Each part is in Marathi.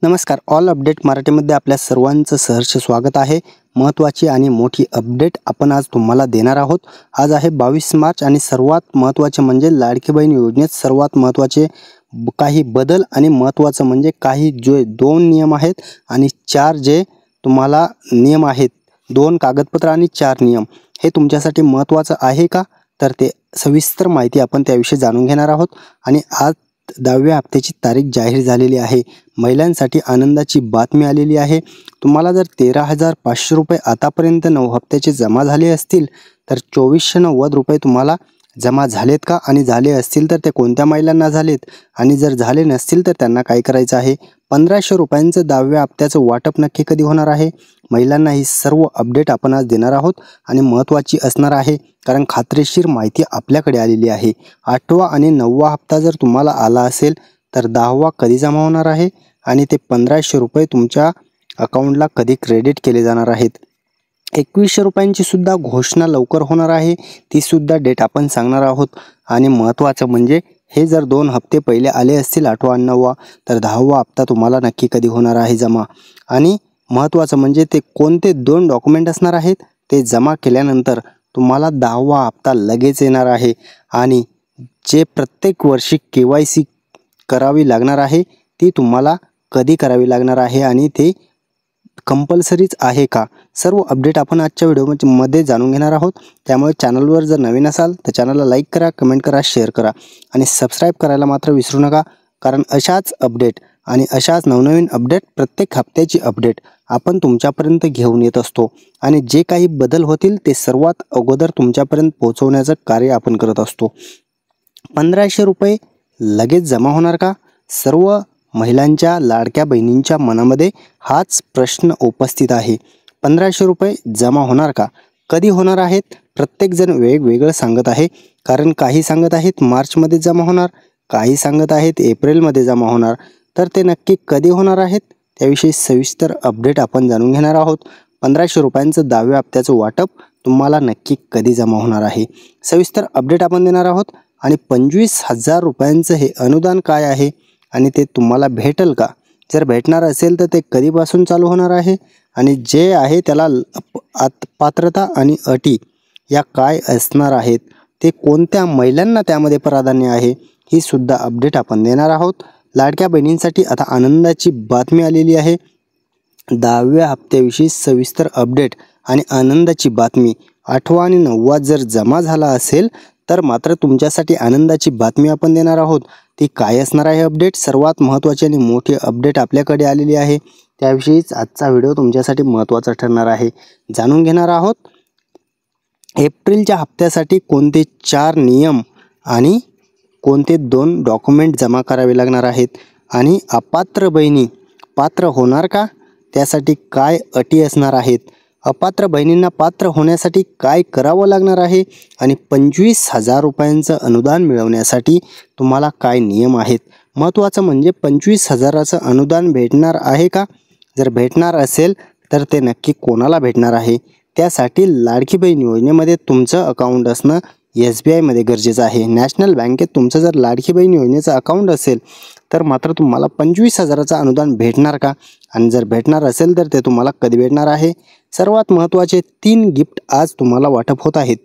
नमस्कार. ऑल अपडेट मराठीमध्ये आपल्या सर्वांचं सहर्ष स्वागत आहे. महत्त्वाची आणि मोठी अपडेट आपण आज तुम्हाला देणार आहोत. आज आहे 22 मार्च आणि सर्वात महत्त्वाचे म्हणजे लाडकी बहीण योजनेत सर्वात महत्त्वाचे काही बदल आणि महत्त्वाचं म्हणजे काही जे 2 नियम आहेत आणि 4 जे तुम्हाला नियम आहेत. 2 कागदपत्र आणि 4 नियम हे तुमच्यासाठी महत्त्वाचं आहे का? तर ते सविस्तर माहिती आपण त्याविषयी जाणून घेणार आहोत. आणि आज 10व्या हप्त्याची तारीख जाहीर झालेली आहे. महिलांसाठी आनंदाची बातमी आलेली आहे. तुम्हाला जर 13,500 रुपये आतापर्यंत 9 हप्त्याचे जमा झाले असतील तर 2490 रुपये तुम्हाला जमा झालेत का? आणि झाले असतील तर ते कोणत्या महिलांना झालेत? आणि जर झाले नसतील तर त्यांना काय करायचं आहे? 1500 रुपयांचं 10व्या हप्त्याचं वाटप नक्की कधी होणार आहे? महिलांना ही सर्व अपडेट आपण आज देणार आहोत आणि महत्त्वाची असणार आहे, कारण खात्रीशीर माहिती आपल्याकडे आलेली आहे. 8वा आणि 9वा हप्ता जर तुम्हाला आला असेल तर 10वा कधी जमा होणार आहे आणि ते 1500 रुपये तुमच्या अकाउंटला कधी क्रेडिट केले जाणार आहेत. 2100 रुपयांची सुद्धा घोषणा लवकर होणार आहे, ती सुद्धा डेट आपण सांगणार आहोत. आणि महत्त्वाचं म्हणजे हे जर 2 हप्ते पहिले आले असतील 8वा आणि 9वा तर 10वा हप्ता तुम्हाला नक्की कधी होणार आहे जमा. आणि महत्त्वाचं म्हणजे ते कोणते 2 डॉक्युमेंट असणार आहेत ते जमा केल्यानंतर तुम्हाला 10वा हप्ता लगेच येणार आहे. आणि जे प्रत्येक वर्षी KYC करावी लागणार आहे ती तुम्हाला कधी करावी लागणार आहे आणि ते कंपल्सरीच आहे का? सर्व अपडेट आपण आजच्या व्हिडिओमध्ये जाणून घेणार आहोत. त्यामुळे चॅनलवर जर नवीन असाल तर चॅनलला लाईक करा, कमेंट करा, शेअर करा आणि सबस्क्राईब करायला मात्र विसरू नका, कारण अशाच अपडेट आणि अशाच नवनवीन अपडेट प्रत्येक हप्त्याची अपडेट आपण तुमच्यापर्यंत घेऊन येत असतो. आणि जे काही बदल होतील ते सर्वात अगोदर तुमच्यापर्यंत पोहोचवण्याचं कार्य आपण करत असतो. 1500 रुपये लगेच जमा होणार का? सर्व महिलांच्या लाडक्या बहिणींच्या मनामध्ये हाच प्रश्न उपस्थित आहे. 1500 रुपये जमा होणार का? कधी होणार आहेत? प्रत्येकजण वेगवेगळं सांगत आहे, कारण काही सांगत आहेत मार्चमध्ये जमा होणार, काही सांगत आहेत एप्रिलमध्ये जमा होणार. तर ते नक्की कधी होणार आहेत त्याविषयी सविस्तर अपडेट आपण जाणून घेणार आहोत. 1500 रुपयांचं 10व्या हप्त्याचं वाटप तुम्हाला नक्की कधी जमा होणार आहे, सविस्तर अपडेट आपण देणार आहोत. आणि 25,000 रुपयांचं हे अनुदान काय आहे आणि ते तुम्हाला भेटेल का? जर भेटणार असेल तर ते कधीपासून चालू होणार आहे आणि जे आहे त्याला पात्रता आणि अटी या काय असणार आहेत, ते कोणत्या महिलांना त्यामध्ये प्राधान्य आहे, ही सुद्धा अपडेट आपण देणार आहोत. लाडक्या बहिणींसाठी आता आनंदाची बातमी आलेली आहे. 10व्या हप्त्याविषयी सविस्तर अपडेट आणि आनंदाची बातमी. 8वा आणि 9वा जर जमा झाला असेल तर मात्र तुमच्यासाठी आनंदाची बातमी आपण देणार आहोत. ती काय असणार आहे अपडेट? सर्वात महत्त्वाची आणि मोठी अपडेट आपल्याकडे आलेली आहे, त्याविषयीच आजचा व्हिडिओ तुमच्यासाठी महत्त्वाचा ठरणार आहे. जाणून घेणार आहोत एप्रिलच्या हप्त्यासाठी कोणते 4 नियम आणि कोणते 2 डॉक्युमेंट जमा करावे लागणार आहेत. आणि अपात्र बहिणी पात्र होणार का? त्यासाठी काय अटी असणार आहेत? अपात्र बहिणींना पात्र होण्यासाठी काय करावं लागणार आहे? आणि 25,000 रुपयांचं अनुदान मिळवण्यासाठी तुम्हाला काय नियम आहेत? महत्त्वाचं म्हणजे 25,000चं अनुदान भेटणार आहे का? जर भेटणार असेल तर ते नक्की कोणाला भेटणार आहे? त्यासाठी लाडकी बहीण योजनेमध्ये तुमचं अकाउंट असणं SBIमध्ये गरजेचं आहे. नॅशनल बँकेत तुमचं जर लाडकी बहीण योजनेचं अकाउंट असेल तर मात्र तुम्हाला 25,000चं अनुदान भेटणार का? आणि जर भेटणार असेल तर ते तुम्हाला कधी भेटणार आहे? सर्वात महत्त्वाचे 3 गिफ्ट आज तुम्हाला वाटप होत आहेत.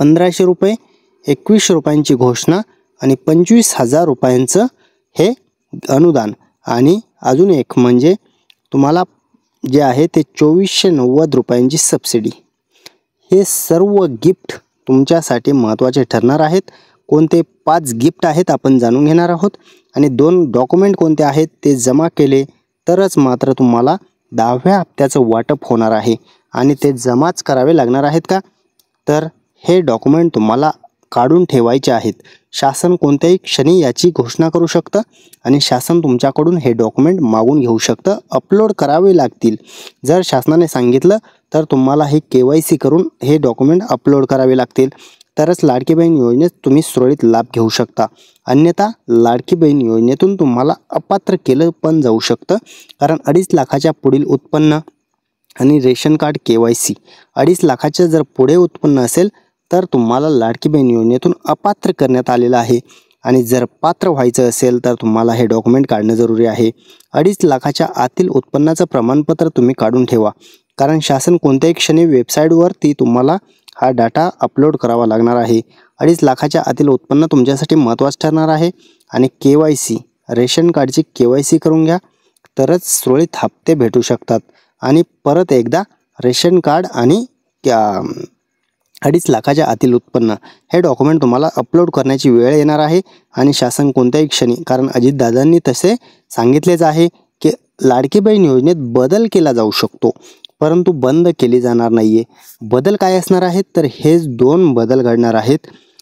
1500 रुपये, 2100 रुपयांची घोषणा आणि 25,000 रुपयांचं हे अनुदान. आणि अजून एक म्हणजे तुम्हाला जे आहे ते 2490 रुपयांची सबसिडी. हे सर्व गिफ्ट तुमच्यासाठी महत्त्वाचे ठरणार आहेत. कोणते 5 गिफ्ट आहेत आपण जाणून घेणार आहोत. आणि 2 डॉक्युमेंट कोणते आहेत ते जमा केले तरच मात्र तुम्हाला 10व्या हप्त्याचं वाटप होणार आहे. आणि ते जमाच करावे लागणार आहेत का? तर हे डॉक्युमेंट तुम्हाला काढून ठेवायचे आहेत. शासन कोणत्याही क्षणी याची घोषणा करू शकतं आणि शासन तुमच्याकडून हे डॉक्युमेंट मागून घेऊ शकतं. अपलोड करावे लागतील. जर शासनाने सांगितलं तर तुम्हाला हे KYC करून हे डॉक्युमेंट अपलोड करावे लागतील, तरच लाडकी बहीण योजनेत तुम्ही सुरळीत लाभ घेऊ शकता. अन्यथा लाडकी बहीण योजनेतून तुम्हाला अपात्र केलं पण जाऊ शकतं, कारण 2.5 लाखाच्या पुढील उत्पन्न आणि रेशन कार्ड KYC 2.5 लाखाच्या जर पुढे उत्पन्न असेल तर तुम्हाला लाडकी बहीण योजनेतून अपात्र करण्यात आलेलं आहे. आणि जर पात्र व्हायचं असेल तर तुम्हाला हे डॉक्युमेंट काढणं जरुरी आहे. 2.5 लाखाच्या आतील उत्पन्नाचं प्रमाणपत्र तुम्ही काढून ठेवा, कारण शासन कोणत्याही क्षणी वेबसाईटवरती तुम्हाला हा डाटा अपलोड करावा लागणार आहे. 2.5 लाखाच्या आतील उत्पन्न तुमच्यासाठी महत्त्वाचं ठरणार आहे. आणि KYC रेशन कार्डची KYC करून घ्या, तरच सुरळीत हप्ते भेटू शकतात. आणि परत एकदा रेशन कार्ड आणि 2.5 लाखाच्या आतील उत्पन्न हे डॉक्युमेंट तुम्हाला अपलोड करण्याची वेळ येणार आहे. आणि शासन कोणत्याही क्षणी, कारण अजितदादांनी तसे सांगितलेच आहे की लाडकी बहीण योजनेत बदल केला जाऊ शकतो, परंतु बंद केली जाणार नाही आहे. बदल काय असणार आहेत, तर हेच 2 बदल घडणार आहेत.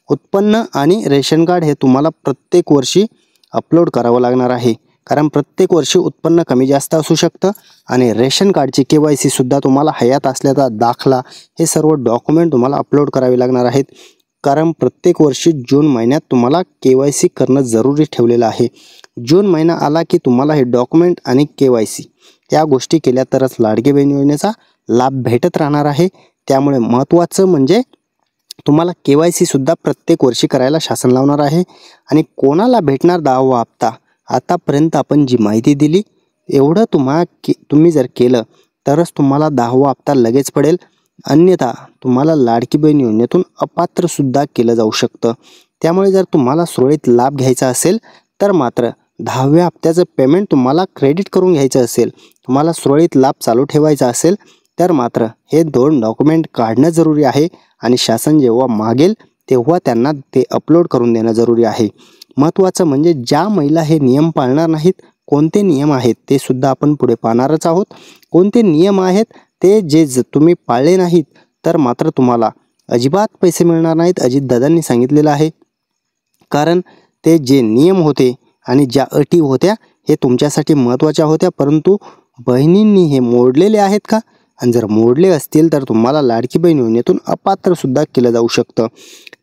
उत्पन्न आणि रेशन कार्ड हे तुम्हाला प्रत्येक वर्षी अपलोड करावं लागणार आहे, कारण प्रत्येक वर्षी उत्पन्न कमी जास्त असू शकतं. आणि रेशन कार्डची KYC सुद्धा तुम्हाला हयात असल्याचा दाखला, हे सर्व डॉक्युमेंट तुम्हाला अपलोड करावे लागणार आहेत. कारण प्रत्येक वर्षी जून महिन्यात तुम्हाला KYC करणं जरुरी ठेवलेलं आहे. जून महिना आला की तुम्हाला हे डॉक्युमेंट आणि KYC या गोष्टी केल्या तरच लाडकी बहीण योजनेचा लाभ भेटत राहणार आहे. त्यामुळे महत्त्वाचं म्हणजे तुम्हाला KYC सुद्धा प्रत्येक वर्षी करायला शासन लावणार आहे. आणि कोणाला भेटणार 10वा हप्ता, आतापर्यंत आपण जी माहिती दिली एवढं तुम्ही जर केलं तरच तुम्हाला 10वा हप्ता लगेच पडेल. अन्यथा तुम्हाला लाडकी बहीण योजनेतून अपात्र सुद्धा केलं जाऊ शकतं. त्यामुळे जर तुम्हाला सुरळीत लाभ घ्यायचा असेल तर मात्र 10व्या हप्त्याचं पेमेंट तुम्हाला क्रेडिट करून घ्यायचं असेल, तुम्हाला सुरळीत लाभ चालू ठेवायचा असेल तर मात्र हे 2 डॉक्युमेंट काढणं जरुरी आहे. आणि शासन जेव्हा मागेल तेव्हा त्यांना ते अपलोड करून देणं जरुरी आहे. महत्त्वाचं म्हणजे ज्या महिला हे नियम पाळणार नाहीत, कोणते नियम आहेत ते सुद्धा आपण पुढे पाहणारच आहोत. कोणते नियम आहेत ते जे तुम्ही पाळले नाहीत तर मात्र तुम्हाला अजिबात पैसे मिळणार नाहीत, अजितदादांनी सांगितलेलं आहे. कारण ते जे नियम होते आणि ज्या अटी होत्या हे तुमच्यासाठी महत्त्वाच्या होत्या, परंतु बहिणींनी हे मोडलेले आहेत का? आणि जर मोडले असतील तर तुम्हाला लाडकी बहीण योजनेतून अपात्र सुद्धा केलं जाऊ शकतं.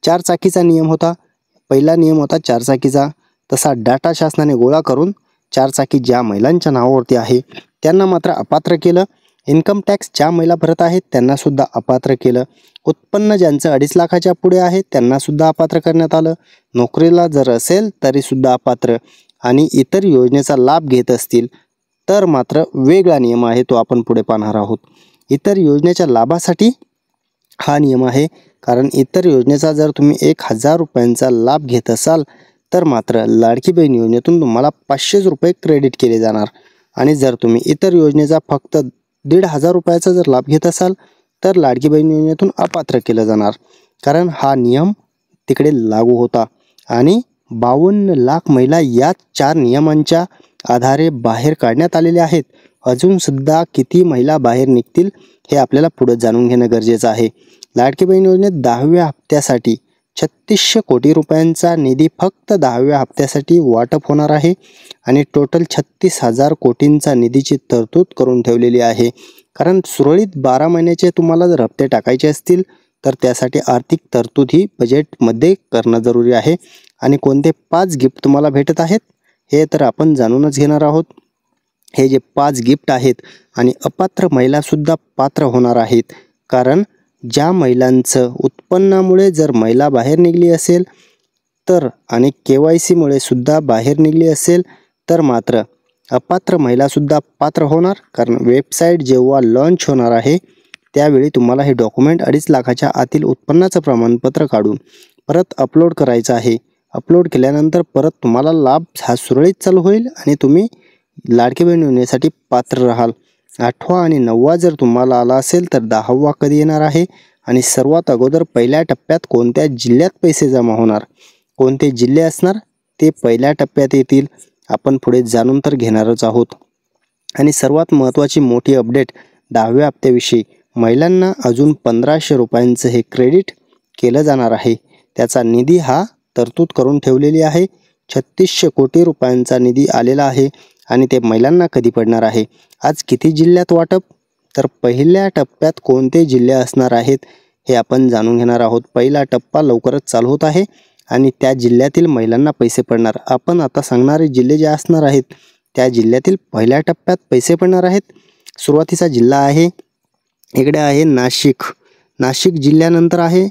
4 चाकीचा नियम होता, पहिला नियम होता 4 चाकीचा. तसा डाटा शासनाने गोळा करून 4 चाकी ज्या महिलांच्या नावावरती आहे त्यांना मात्र अपात्र केलं. इन्कम टॅक्स ज्या महिला भरत आहेत त्यांना सुद्धा अपात्र केलं. उत्पन्न ज्यांचं 2.5 लाखाच्या पुढे आहे त्यांना सुद्धा अपात्र करण्यात आलं. नोकरीला जर असेल तरी सुद्धा अपात्र. आणि इतर योजनेचा लाभ घेत असतील तर मात्र वेगळा नियम आहे, तो आपण पुढे पाहणार आहोत. इतर योजनेच्या लाभासाठी हा नियम आहे, कारण इतर योजनेचा जर तुम्ही 1,000 रुपयांचा लाभ घेत असाल तर मात्र लाडकी बहीण योजनेतून तुम्हाला 500 रुपये क्रेडिट केले जाणार. आणि जर तुम्ही इतर योजनेचा फक्त 1,500 रुपयाचा जर लाभ घेत असाल तर लाडकी बहीण योजनेतून अपात्र केलं जाणार, कारण हा नियम तिकडे लागू होता. आणि 52 लाख महिला या 4 नियमांच्या आधारे बाहेर काढण्यात आलेले आहेत. अजून सुद्धा किती महिला बाहेर निघतील हे आपल्याला पुढे जाणून घेणं गरजेचं आहे. लाडकी बहीण योजनेत 10व्या हप्त्यासाठी 3600 कोटी रुपयांचा निधी फक्त 10व्या हप्त्यासाठी वाटप होणार आहे. आणि टोटल 36,000 कोटींचा निधीची तरतूद करून ठेवलेली आहे. कारण सुरळीत 12 महिन्याचे तुम्हाला जर हप्ते टाकायचे असतील तर त्यासाठी आर्थिक तरतूद ही बजेटमध्ये करणं जरुरी आहे. आणि कोणते 5 गिफ्ट तुम्हाला भेटत आहेत हे तर आपण जाणूनच घेणार आहोत. हे जे 5 गिफ्ट आहेत आणि अपात्र महिलासुद्धा पात्र होणार आहेत. कारण ज्या महिलांचं उत्पन्नामुळे जर महिला बाहेर निघली असेल तर आणि KYCमुळे सुद्धा बाहेर निघली असेल तर मात्र अपात्र महिलासुद्धा पात्र होणार. कारण वेबसाईट जेव्हा लॉन्च होणार आहे त्यावेळी तुम्हाला हे डॉक्युमेंट 2.5 लाखाच्या आतील उत्पन्नाचं प्रमाणपत्र काढून परत अपलोड करायचं आहे. अपलोड केल्यानंतर परत तुम्हाला लाभ हा सुरळीत चालू होईल आणि तुम्ही लाडकी बहीण योजनेसाठी पात्र राहाल. 8वा आणि 9वा जर तुम्हाला आला असेल तर 10वा कधी येणार आहे आणि सर्वात अगोदर पहिल्या टप्प्यात कोणत्या जिल्ह्यात पैसे जमा होणार, कोणते जिल्हे असणार ते पहिल्या टप्प्यात येतील, आपण पुढे जाणून तर घेणारच आहोत. आणि सर्वात महत्त्वाची मोठी अपडेट 10व्या हप्त्याविषयी, महिलांना अजून 1500 रुपयांचं हे क्रेडिट केलं जाणार आहे. त्याचा निधी हा तरतूद करून ठेवलेली आहे. 3600 कोटी रुपयांचा निधी आलेला आहे आणि ते महिलांना कधी पडणार आहे. आज किती जिल्ह्यात वाटप, तर पहिल्या टप्प्यात कोणते जिल्हे असणार आहेत हे आपण जाणून घेणार आहोत. पहिला टप्पा लवकरच चालू होत आहे आणि त्या जिल्ह्यातील महिलांना पैसे पडणार. आपण आता सांगणारे जिल्हे जे असणार आहेत त्या जिल्ह्यातील पहिल्या टप्प्यात पैसे पडणार आहेत. सुरुवातीचा जिल्हा आहे, इकडे आहे नाशिक. नाशिक जिल्ह्यानंतर आहे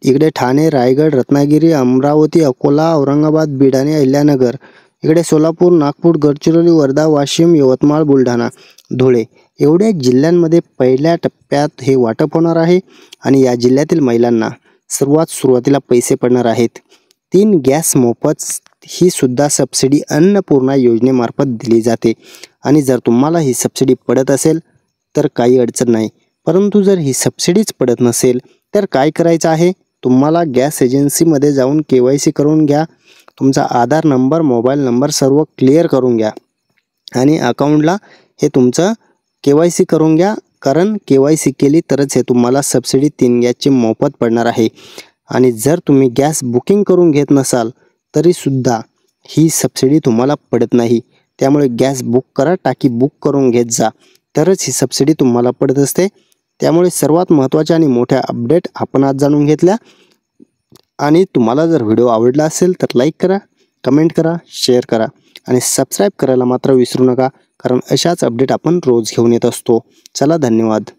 इकडे ठाणे, रायगड, रत्नागिरी, अमरावती, अकोला, औरंगाबाद, बीड आणि अहिल्यानगर. इकडे सोलापूर, नागपूर, गडचिरोली, वर्धा, वाशिम, यवतमाळ, बुलढाणा, धुळे एवढ्या जिल्ह्यांमध्ये पहिल्या टप्प्यात हे वाटप होणार आहे आणि या जिल्ह्यातील महिलांना सुरुवातीला पैसे पडणार आहेत. 3 गॅस मोफत ही सुद्धा सबसिडी अन्नपूर्णा योजनेमार्फत दिली जाते आणि जर तुम्हाला ही सबसिडी पडत असेल तर काही अडचण नाही. परंतु जर ही सबसिडीच पडत नसेल तर काय करायचं आहे, तुम्हाला गॅस एजन्सीमध्ये जाऊन KYC करून घ्या. तुमचा आधार नंबर, मोबाईल नंबर सर्व क्लिअर करून घ्या आणि अकाउंटला हे तुमचं KYC करून घ्या. कारण KYC केली तरच हे तुम्हाला सबसिडी 3 गॅसची मोफत पडणार आहे. आणि जर तुम्ही गॅस बुकिंग करून घेत नसाल तरीसुद्धा ही सबसिडी तुम्हाला पडत नाही. त्यामुळे गॅस बुक करा, टाकी बुक करून घेत जा, तरच ही सबसिडी तुम्हाला पडत असते. त्यामुळे सर्वात महत्त्वाच्या आणि मोठ्या अपडेट आपण आज जाणून घेतल्या. आणि तुम्हाला जर व्हिडिओ आवडला असेल तर लाईक करा, कमेंट करा, शेअर करा आणि सबस्क्राईब करायला मात्र विसरू नका. कारण अशाच अपडेट आपण रोज घेऊन येत असतो. चला, धन्यवाद.